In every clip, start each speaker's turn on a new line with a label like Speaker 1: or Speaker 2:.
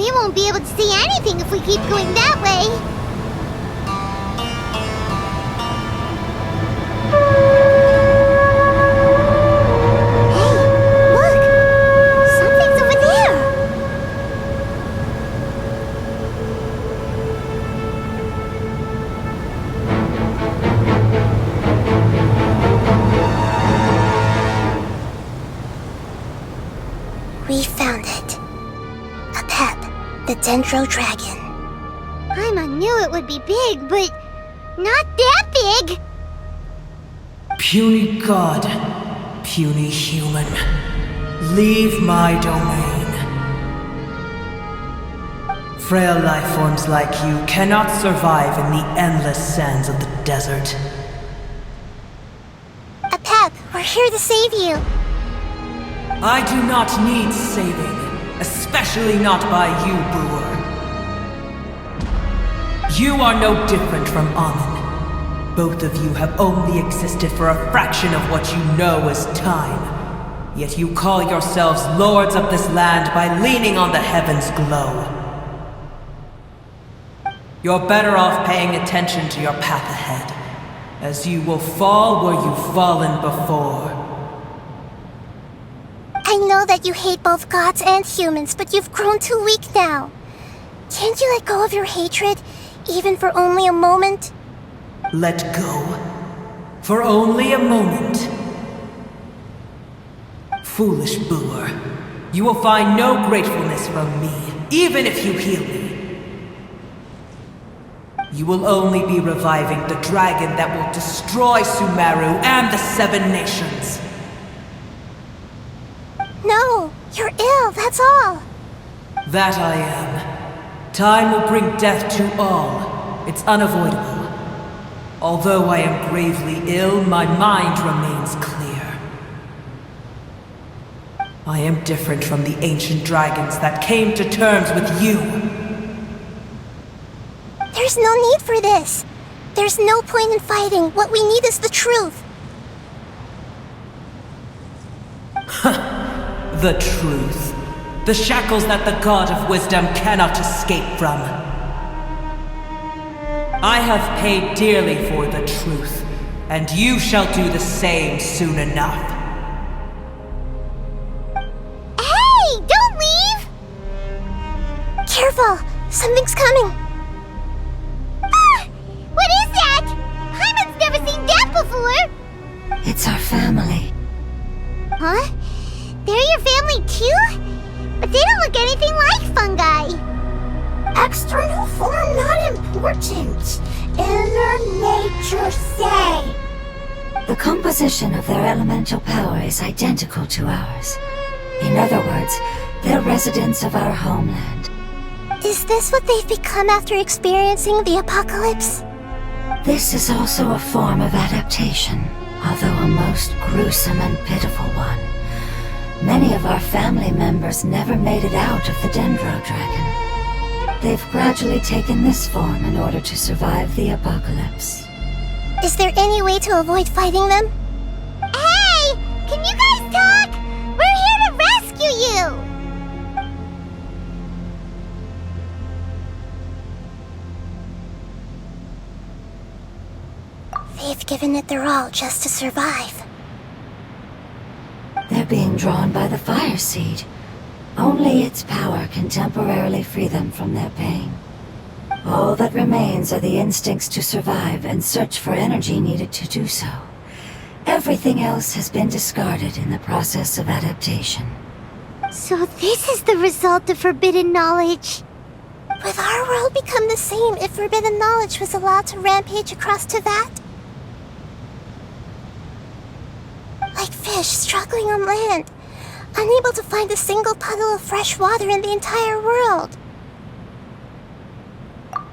Speaker 1: We won't be able to see anything if we keep going that way.
Speaker 2: We found it. A pep, the 𝓛𝓸𝓷𝓰.
Speaker 1: Paimon knew it would be big, but not that big!
Speaker 3: Puny god, puny human, leave my domain. Frail life forms like you cannot survive in the endless sands of the desert.
Speaker 2: A pep, we're here to save you.
Speaker 3: I do not need saving, especially not by you, brewer. You are no different from 𝓛𝓸𝓪𝓭𝓲𝓷𝓰. Both of you have only existed for a fraction of what you know as time. Yet you call yourselves lords of this land by leaning on the heavens' glow. You're better off paying attention to your path ahead, as you will fall where you've fallen before.
Speaker 2: I know that you hate both gods and humans, but you've grown too weak now. Can't you let go of your hatred, even for only a moment?
Speaker 3: Let go? For only a moment? Foolish brewer, you will find no gratefulness from me, even if you heal me. You will only be reviving the dragon that will destroy Sumeru and the 7 nations.
Speaker 2: No, you're ill, that's all.
Speaker 3: That I am. Time will bring death to all. It's unavoidable. Although I am gravely ill, my mind remains clear. I am different from the ancient dragons that came to terms with you.
Speaker 2: There's no need for this. There's no point in fighting. What we need is the truth.
Speaker 3: The truth. The shackles that the God of Wisdom cannot escape from. I have paid dearly for the truth, and you shall do the same soon enough.
Speaker 1: Hey! Don't leave!
Speaker 2: Careful! Something's coming!
Speaker 1: Ah! What is that? Paimon's never seen that before!
Speaker 4: It's our family.
Speaker 1: Huh? They're your family too? But they don't look anything like fungi.
Speaker 2: External form not important. Inner nature say.
Speaker 4: The composition of their elemental power is identical to ours. In other words, they're residents of our homeland.
Speaker 2: Is this what they've become after experiencing the apocalypse?
Speaker 4: This is also a form of adaptation, although a most gruesome and pitiful one. Many of our family members never made it out of the 𝓛𝓸𝓷𝓰. They've gradually taken this form in order to survive the apocalypse.
Speaker 2: Is there any way to avoid fighting them?
Speaker 1: Hey! Can you guys talk? We're here to rescue you!
Speaker 2: They've given it their all just to survive.
Speaker 4: They're being drawn by the fire seed. Only its power can temporarily free them from their pain. All that remains are the instincts to survive and search for energy needed to do so. Everything else has been discarded in the process of adaptation.
Speaker 1: So this is the result of forbidden knowledge.
Speaker 2: Would our world become the same if forbidden knowledge was allowed to rampage across Teyvat? Like fish struggling on land, unable to find a single puddle of fresh water in the entire world.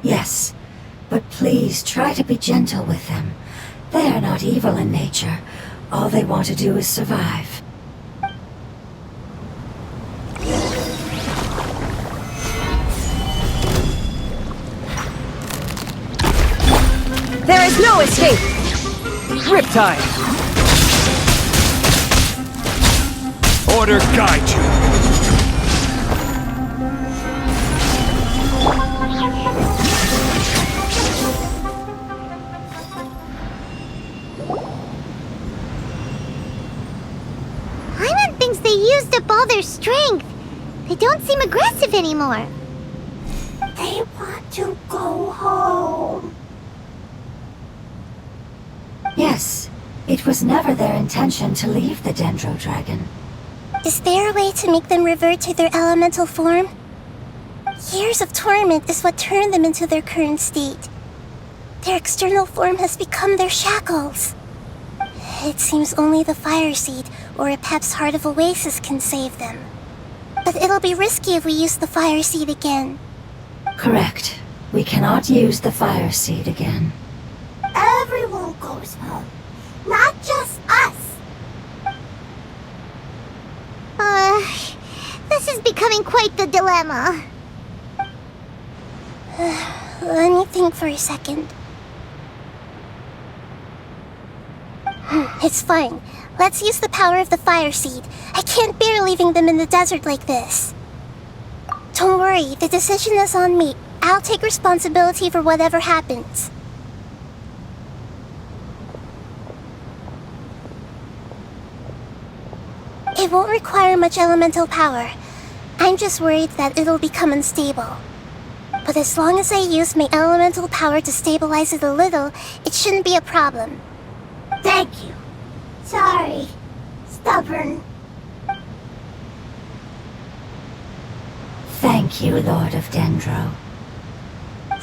Speaker 4: Yes, but please try to be gentle with them. They are not evil in nature. All they want to do is survive.
Speaker 5: There is no escape! Riptide!
Speaker 6: Order guide you!
Speaker 1: all their strength. They don't seem aggressive anymore.
Speaker 2: They want to go home.
Speaker 4: Yes, it was never their intention to leave the 𝓛𝓸𝓷𝓰.
Speaker 2: Is there a way to make them revert to their elemental form? Years of torment is what turned them into their current state. Their external form has become their shackles. It seems only the fire seed or a Pep's Heart of Oasis can save them. But it'll be risky if we use the fire seed again.
Speaker 4: Correct. We cannot use the fire seed again.
Speaker 2: Everyone goes home, not just us.
Speaker 1: This is becoming quite the dilemma.
Speaker 2: Let me think for a second. It's fine. Let's use the power of the fire seed. I can't bear leaving them in the desert like this. Don't worry, the decision is on me. I'll take responsibility for whatever happens. It won't require much elemental power. I'm just worried that it'll become unstable. But as long as I use my elemental power to stabilize it a little, it shouldn't be a problem.
Speaker 1: Thank you. Sorry. Stubborn.
Speaker 4: Thank you, Lord of 𝓛𝓸𝓷𝓰.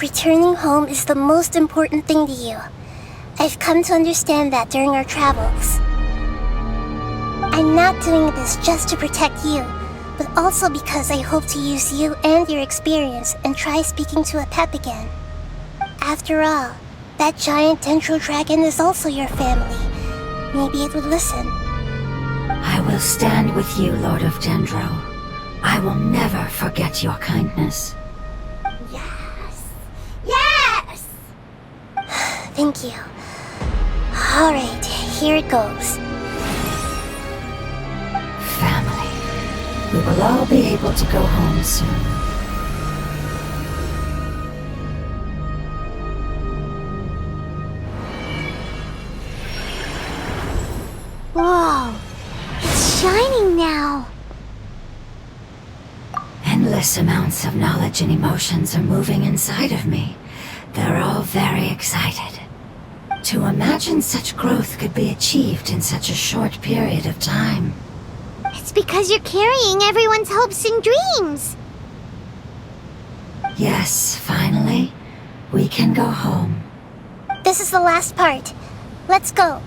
Speaker 2: Returning home is the most important thing to you. I've come to understand that during our travels. I'm not doing this just to protect you, but also because I hope to use you and your experience and try speaking to a Pep again. After all, that giant 𝓛𝓸𝓷𝓰 is also your family. Maybe it would listen.
Speaker 4: I will stand with you, Lord of 𝓛𝓸𝓷𝓰. I will never forget your kindness.
Speaker 1: Yes. Yes!
Speaker 2: Thank you. Alright, here it goes.
Speaker 4: Family. We will all be able to go home soon.
Speaker 1: Whoa. It's shining now.
Speaker 4: Endless amounts of knowledge and emotions are moving inside of me. They're all very excited. To imagine such growth could be achieved in such a short period of time.
Speaker 1: It's because you're carrying everyone's hopes and dreams.
Speaker 4: Yes, finally, we can go home.
Speaker 2: This is the last part. Let's go.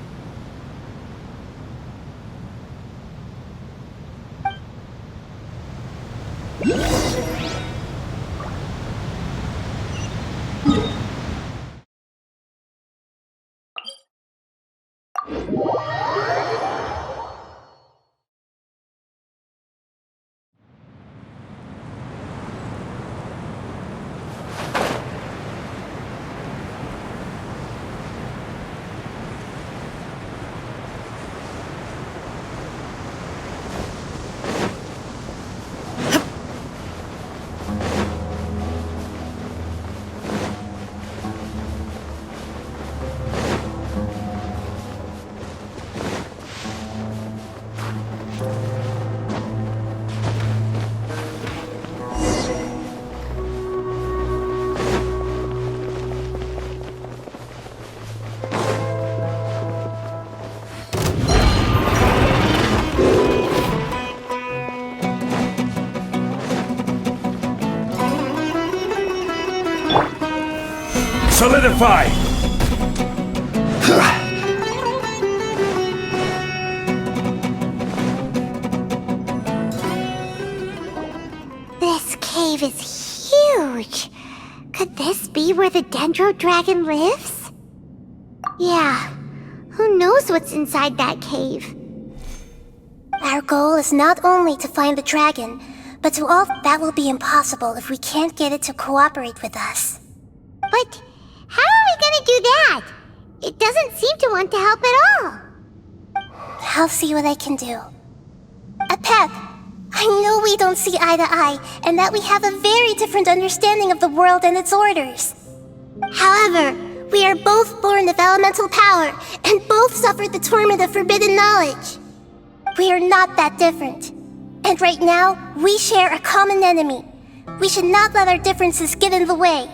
Speaker 6: Solidify!
Speaker 1: This cave is huge. Could this be where the 𝓛𝓸𝓷𝓰 lives? Yeah. Who knows what's inside that cave?
Speaker 2: Our goal is not only to find the dragon, but to all that will be impossible if we can't get it to cooperate with us.
Speaker 1: But how are we gonna do that? It doesn't seem to want to help at all.
Speaker 2: I'll see what I can do. Pep, I know we don't see eye to eye, and that we have a very different understanding of the world and its orders. However, we are both born of elemental power, and both suffered the torment of forbidden knowledge. We are not that different. And right now, we share a common enemy. We should not let our differences get in the way.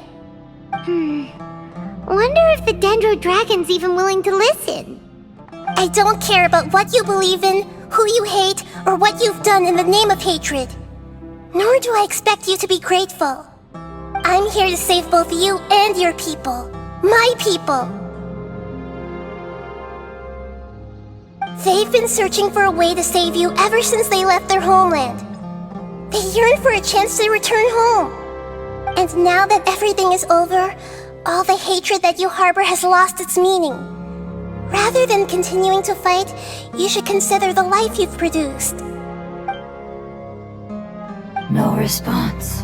Speaker 1: Wonder if the Dendro Dragon's even willing to listen.
Speaker 2: I don't care about what you believe in, who you hate, or what you've done in the name of hatred. Nor do I expect you to be grateful. I'm here to save both you and your people. My people. They've been searching for a way to save you ever since they left their homeland. They yearn for a chance to return home. And now that everything is over, all the hatred that you harbor has lost its meaning. Rather than continuing to fight, you should consider the life you've produced.
Speaker 4: No response.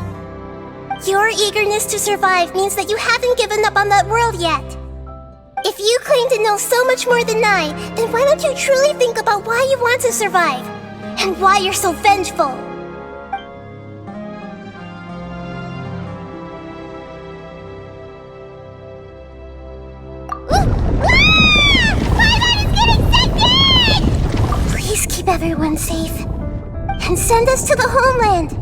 Speaker 2: Your eagerness to survive means that you haven't given up on that world yet. If you claim to know so much more than I, then why don't you truly think about why you want to survive? And why you're so vengeful? Please keep everyone safe. And send us to the homeland.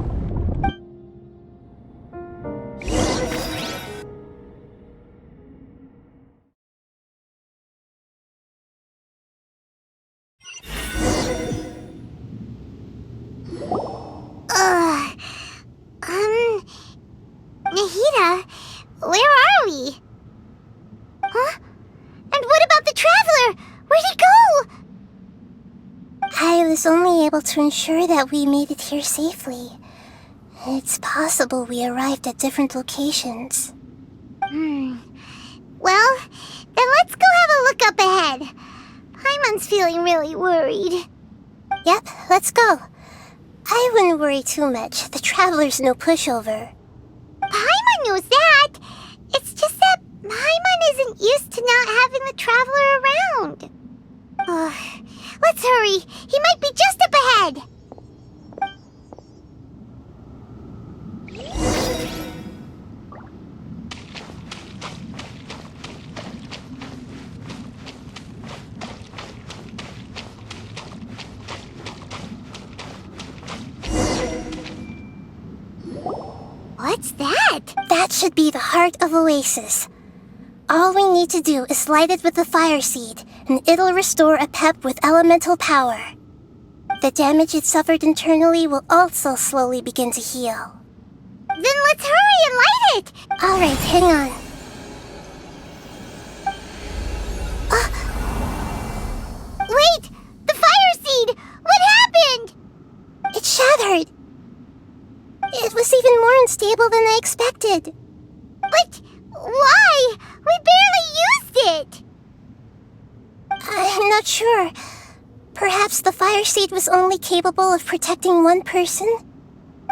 Speaker 1: Nahida, where are we? Huh? And what about the Traveler? Where'd he go?
Speaker 2: I was only able to ensure that we made it here safely. It's possible we arrived at different locations.
Speaker 1: Well, then let's go have a look up ahead. Paimon's feeling really worried.
Speaker 2: Yep, let's go. I wouldn't worry too much. The Traveler's no pushover.
Speaker 1: Paimon knows that. It's just that Paimon isn't used to not having the Traveler around. Let's hurry. He might be just up ahead. What's that?
Speaker 2: That should be the heart of Oasis. All we need to do is light it with the fire seed, and it'll restore a pep with elemental power. The damage it suffered internally will also slowly begin to heal.
Speaker 1: Then let's hurry and light it!
Speaker 2: Alright, hang on.
Speaker 1: Wait! The fire seed! What happened?
Speaker 2: It shattered! It was even more unstable than I expected.
Speaker 1: But why? We barely used it!
Speaker 2: I'm not sure. Perhaps the fire seed was only capable of protecting one person?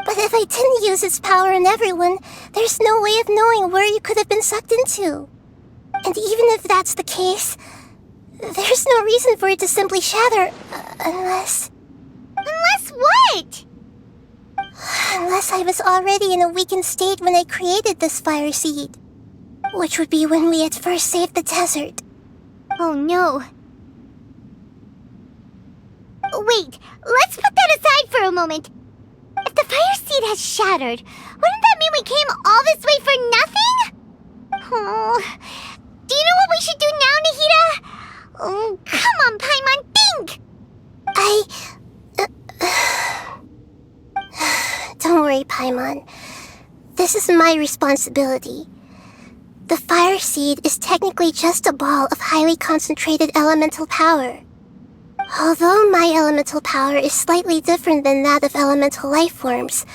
Speaker 2: But if I didn't use its power on everyone, there's no way of knowing where you could have been sucked into. And even if that's the case, there's no reason for it to simply shatter, unless...
Speaker 1: Unless what?
Speaker 2: Unless I was already in a weakened state when I created this fire seed. Which would be when we at first saved the desert.
Speaker 1: Oh no. Wait, let's put that aside for a moment. If the fire seed has shattered, wouldn't that mean we came all this way for nothing? Oh, do you know what we should do now, Nahida? Oh, come on, Paimon, think!
Speaker 2: Don't worry, Paimon. This is my responsibility. The fire seed is technically just a ball of highly concentrated elemental power. Although my elemental power is slightly different than that of elemental life forms,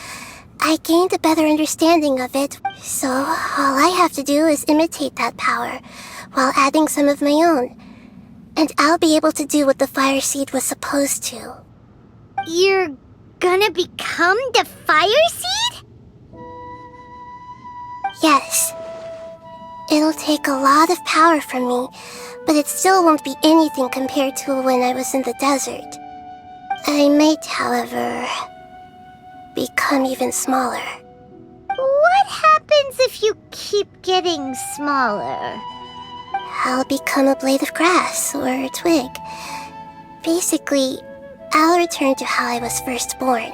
Speaker 2: I gained a better understanding of it, so all I have to do is imitate that power, while adding some of my own. And I'll be able to do what the fire seed was supposed to.
Speaker 1: You're gonna become the fire seed?
Speaker 2: Yes. It'll take a lot of power from me, but it still won't be anything compared to when I was in the desert. I might, however, become even smaller.
Speaker 1: What happens if you keep getting smaller?
Speaker 2: I'll become a blade of grass or a twig. Basically, I'll return to how I was first born.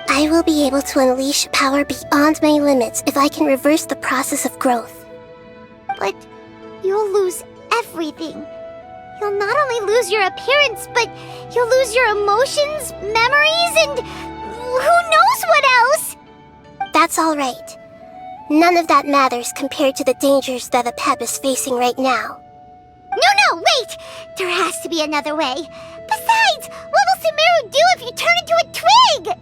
Speaker 2: I will be able to unleash power beyond my limits if I can reverse the process of growth.
Speaker 1: But you'll lose everything. You'll not only lose your appearance, but you'll lose your emotions, memories, and who knows what else?
Speaker 2: That's all right. None of that matters compared to the dangers that the Pep is facing right now.
Speaker 1: No, wait! There has to be another way. Besides, what will Sumeru do if you turn into a twig?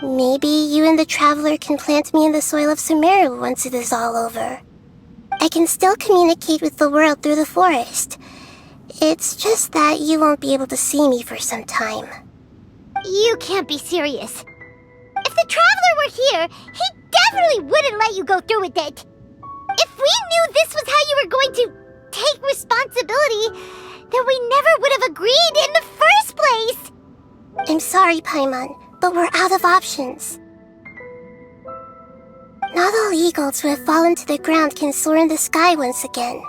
Speaker 2: Maybe you and the Traveler can plant me in the soil of Sumeru once it is all over. I can still communicate with the world through the forest. It's just that you won't be able to see me for some time.
Speaker 1: You can't be serious. If the Traveler were here, he definitely wouldn't let you go through with it. If we knew this was how you were going to take responsibility, then we never would have agreed in the first place.
Speaker 2: I'm sorry, Paimon, but we're out of options. Not all eagles who have fallen to the ground can soar in the sky once again.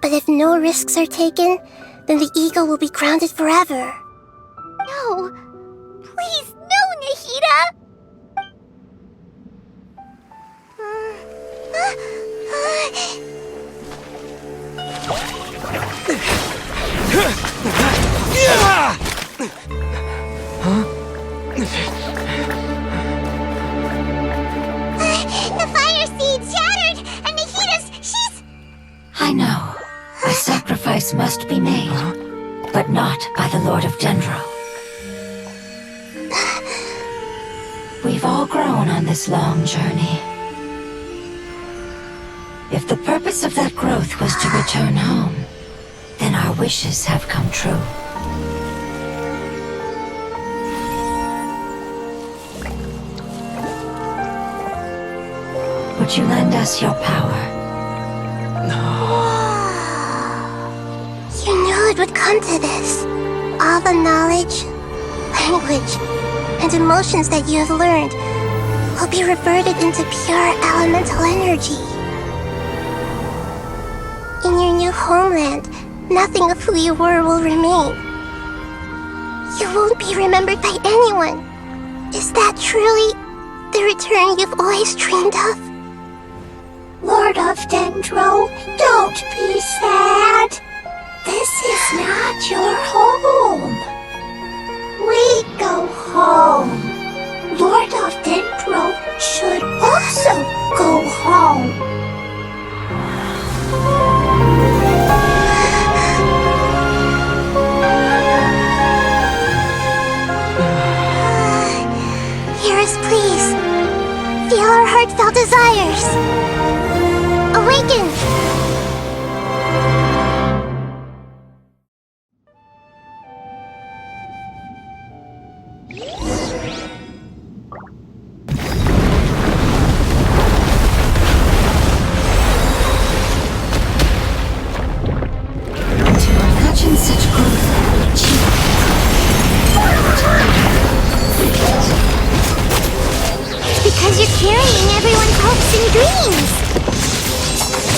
Speaker 2: But if no risks are taken, then the eagle will be grounded forever.
Speaker 1: No. Please, no, Nahida! The fire seed shattered, and she's...
Speaker 4: I know. A sacrifice must be made, but not by the Lord of Dendro. We've all grown on this long journey. If the purpose of that growth was to return home, then our wishes have come true. Would you lend us your power?
Speaker 2: You knew it would come to this. All the knowledge, language, and emotions that you have learned will be reverted into pure elemental energy. In your new homeland, nothing of who you were will remain. You won't be remembered by anyone. Is that truly the return you've always dreamed of?
Speaker 6: Lord of Dendro, don't be sad. This is not your home. We go home. Lord of Dendro should also go home.
Speaker 2: Hear us, please. Feel our heartfelt desires. Awaken!
Speaker 4: To imagine such growth
Speaker 1: Because you're carrying everyone's hopes and dreams.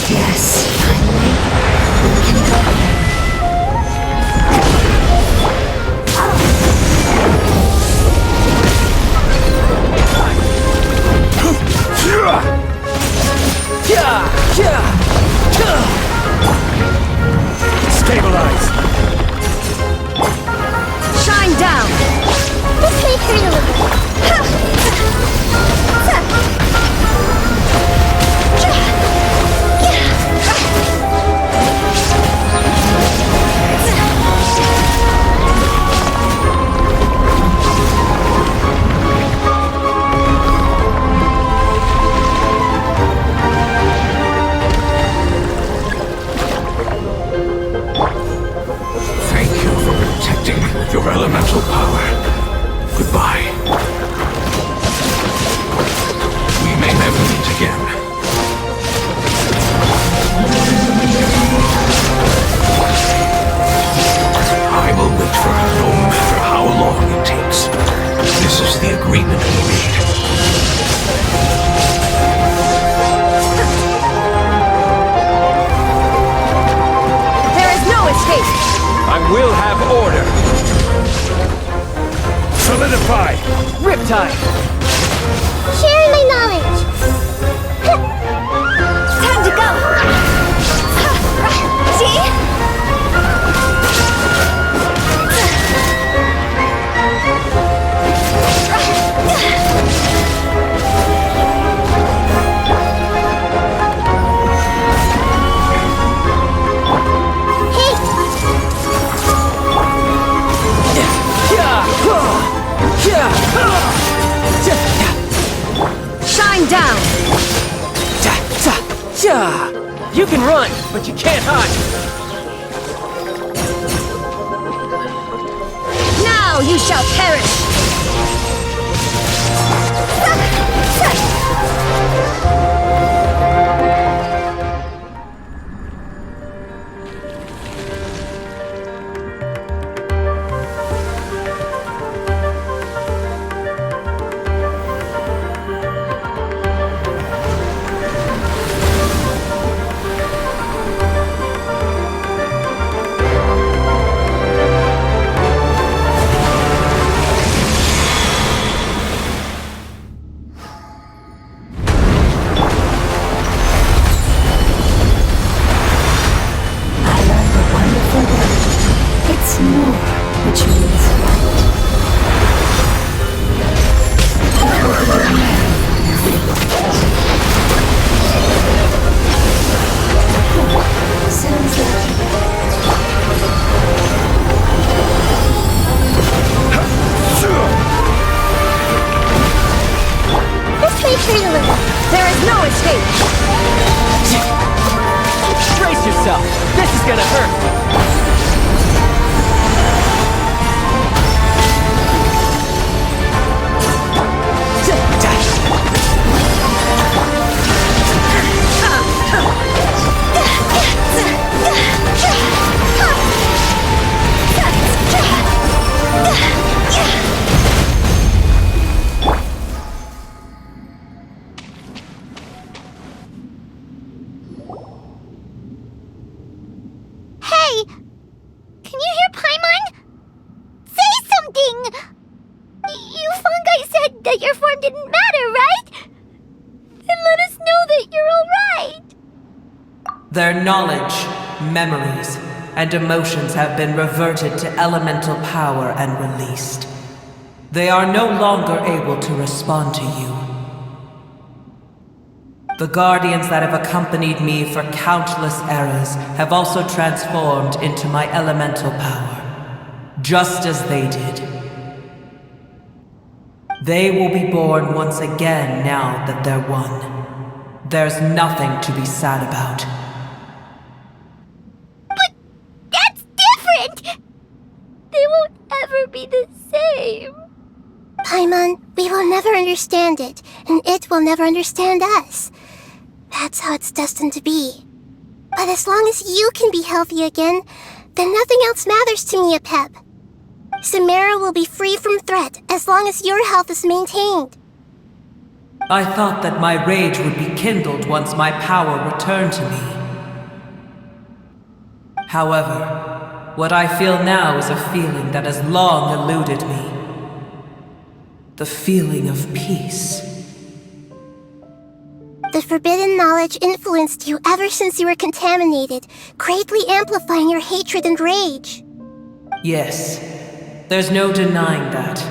Speaker 4: Yes, finally, we can go there.
Speaker 5: Stabilize!
Speaker 6: Shine down.
Speaker 2: This may hurt a little.
Speaker 5: Riptide!
Speaker 2: Sharing my knowledge.
Speaker 6: Time to go! See? Shine down!
Speaker 5: You can run, but you can't hide!
Speaker 6: Now you shall perish! There is no escape!
Speaker 5: Brace yourself! This is gonna hurt!
Speaker 1: Hey! Can you hear Paimon? Say something! You fungi said that your form didn't matter, right? Then let us know that you're alright!
Speaker 3: Their knowledge, memories, and emotions have been reverted to elemental power and released. They are no longer able to respond to you. The guardians that have accompanied me for countless eras have also transformed into my elemental power, just as they did. They will be born once again now that they're one. There's nothing to be sad about.
Speaker 1: But that's different! They won't ever be the same.
Speaker 2: Paimon, we will never understand it, and it will never understand us. That's how it's destined to be. But as long as you can be healthy again, then nothing else matters to me, Apep. Samara will be free from threat as long as your health is maintained.
Speaker 3: I thought that my rage would be kindled once my power returned to me. However, what I feel now is a feeling that has long eluded me. The feeling of peace.
Speaker 2: The forbidden knowledge influenced you ever since you were contaminated, greatly amplifying your hatred and rage.
Speaker 3: Yes, there's no denying that.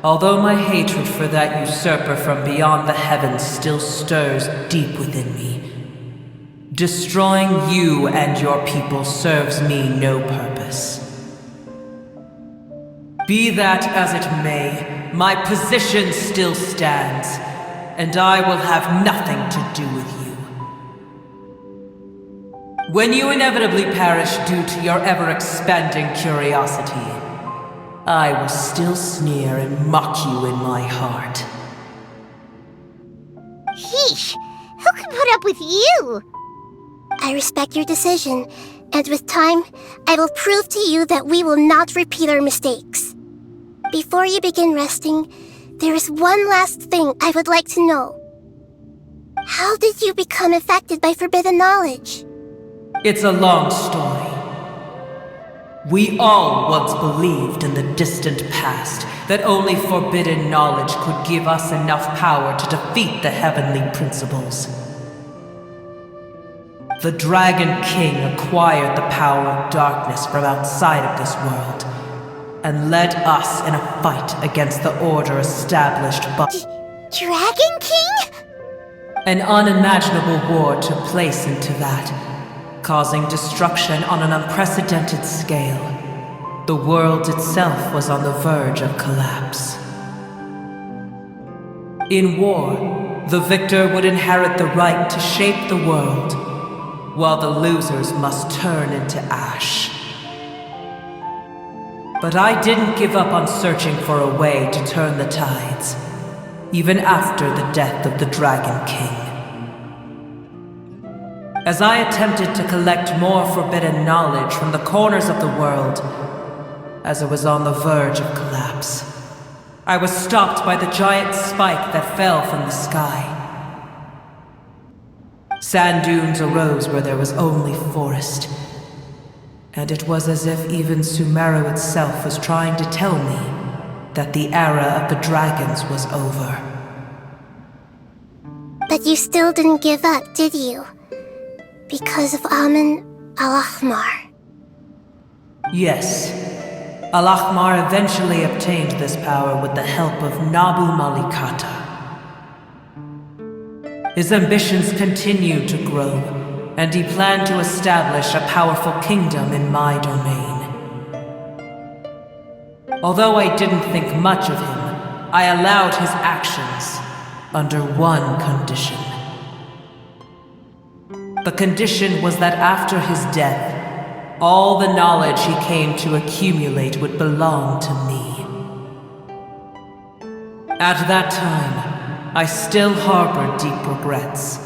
Speaker 3: Although my hatred for that usurper from beyond the heavens still stirs deep within me, destroying you and your people serves me no purpose. Be that as it may, my position still stands, and I will have nothing to do with you. When you inevitably perish due to your ever-expanding curiosity, I will still sneer and mock you in my heart.
Speaker 1: Yeesh! Who can put up with you?
Speaker 2: I respect your decision, and with time, I will prove to you that we will not repeat our mistakes. Before you begin resting, there is one last thing I would like to know. How did you become affected by forbidden knowledge?
Speaker 3: It's a long story. We all once believed in the distant past that only forbidden knowledge could give us enough power to defeat the heavenly principles. The Dragon King acquired the power of darkness from outside of this world and led us in a fight against the order established by
Speaker 1: Dragon King?
Speaker 3: An unimaginable war took place into that, causing destruction on an unprecedented scale. The world itself was on the verge of collapse. In war, the victor would inherit the right to shape the world, while the losers must turn into ash. But I didn't give up on searching for a way to turn the tides, even after the death of the Dragon King. As I attempted to collect more forbidden knowledge from the corners of the world, as it was on the verge of collapse, I was stopped by the giant spike that fell from the sky. Sand dunes arose where there was only forest, and it was as if even Sumeru itself was trying to tell me that the era of the dragons was over.
Speaker 2: But you still didn't give up, did you? Because of 𝓛𝓸𝓪𝓭𝓲𝓷𝓰.
Speaker 3: Yes. 𝓛𝓸𝓪𝓭𝓲𝓷𝓰 eventually obtained this power with the help of 𝓛𝓸𝓪𝓭𝓲𝓷𝓰. His ambitions continued to grow, and he planned to establish a powerful kingdom in my domain. Although I didn't think much of him, I allowed his actions under one condition. The condition was that after his death, all the knowledge he came to accumulate would belong to me. At that time, I still harbored deep regrets.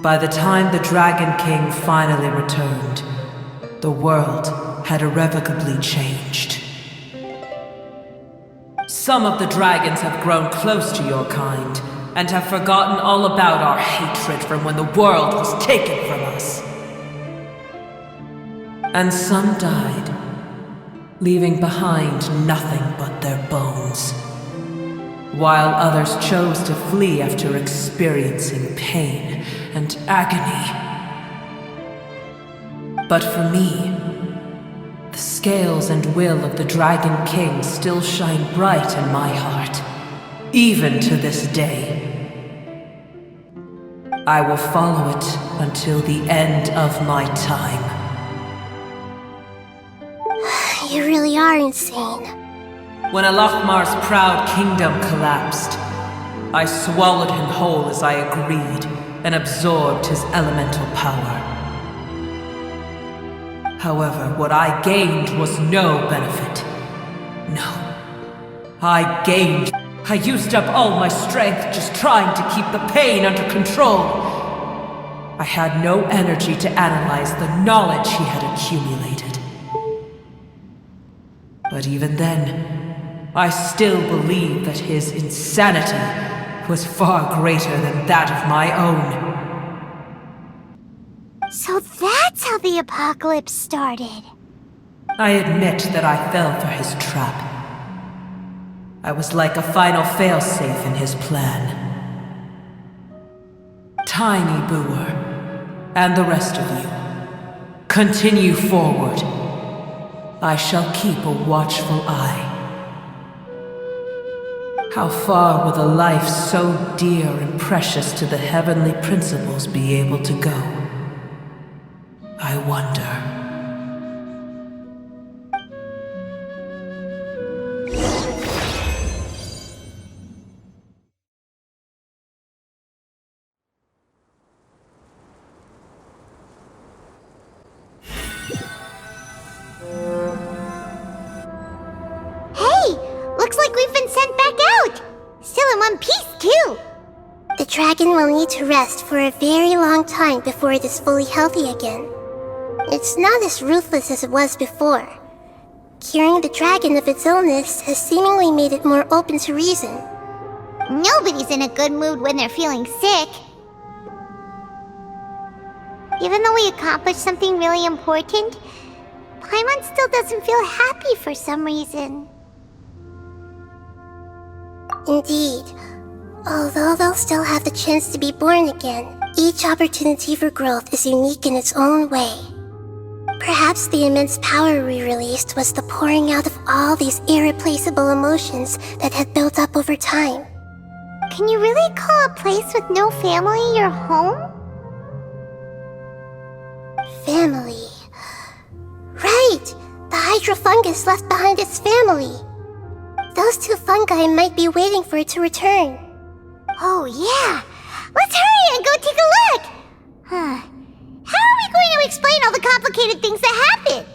Speaker 3: By the time the Dragon King finally returned, the world had irrevocably changed. Some of the dragons have grown close to your kind, and have forgotten all about our hatred from when the world was taken from us. And some died, leaving behind nothing but their bones, while others chose to flee after experiencing pain and agony. But for me, the scales and will of the Dragon King still shine bright in my heart, even to this day. I will follow it until the end of my time.
Speaker 2: You really are insane.
Speaker 3: When 𝓛𝓸𝓪𝓭𝓲𝓷𝓰's proud kingdom collapsed, I swallowed him whole as I agreed and absorbed his elemental power. However, what I gained was no benefit. No. I used up all my strength just trying to keep the pain under control. I had no energy to analyze the knowledge he had accumulated. But even then, I still believed that his insanity was far greater than that of my own.
Speaker 1: So that's how the apocalypse started.
Speaker 3: I admit that I fell for his trap. I was like a final failsafe in his plan. Tiny Booer, and the rest of you, continue forward. I shall keep a watchful eye. How far will a life so dear and precious to the heavenly principles be able to go? I wonder.
Speaker 1: Looks like we've been sent back out! Still in one piece, too!
Speaker 2: The dragon will need to rest for a very long time before it is fully healthy again. It's not as ruthless as it was before. Curing the dragon of its illness has seemingly made it more open to reason.
Speaker 1: Nobody's in a good mood when they're feeling sick. Even though we accomplished something really important, Paimon still doesn't feel happy for some reason.
Speaker 2: Indeed. Although they'll still have the chance to be born again, each opportunity for growth is unique in its own way. Perhaps the immense power we released was the pouring out of all these irreplaceable emotions that had built up over time.
Speaker 1: Can you really call a place with no family your home?
Speaker 2: Family. Right! The Hydra fungus left behind its family. Those two fungi might be waiting for it to return.
Speaker 1: Oh yeah! Let's hurry and go take a look! How are we going to explain all the complicated things that happened?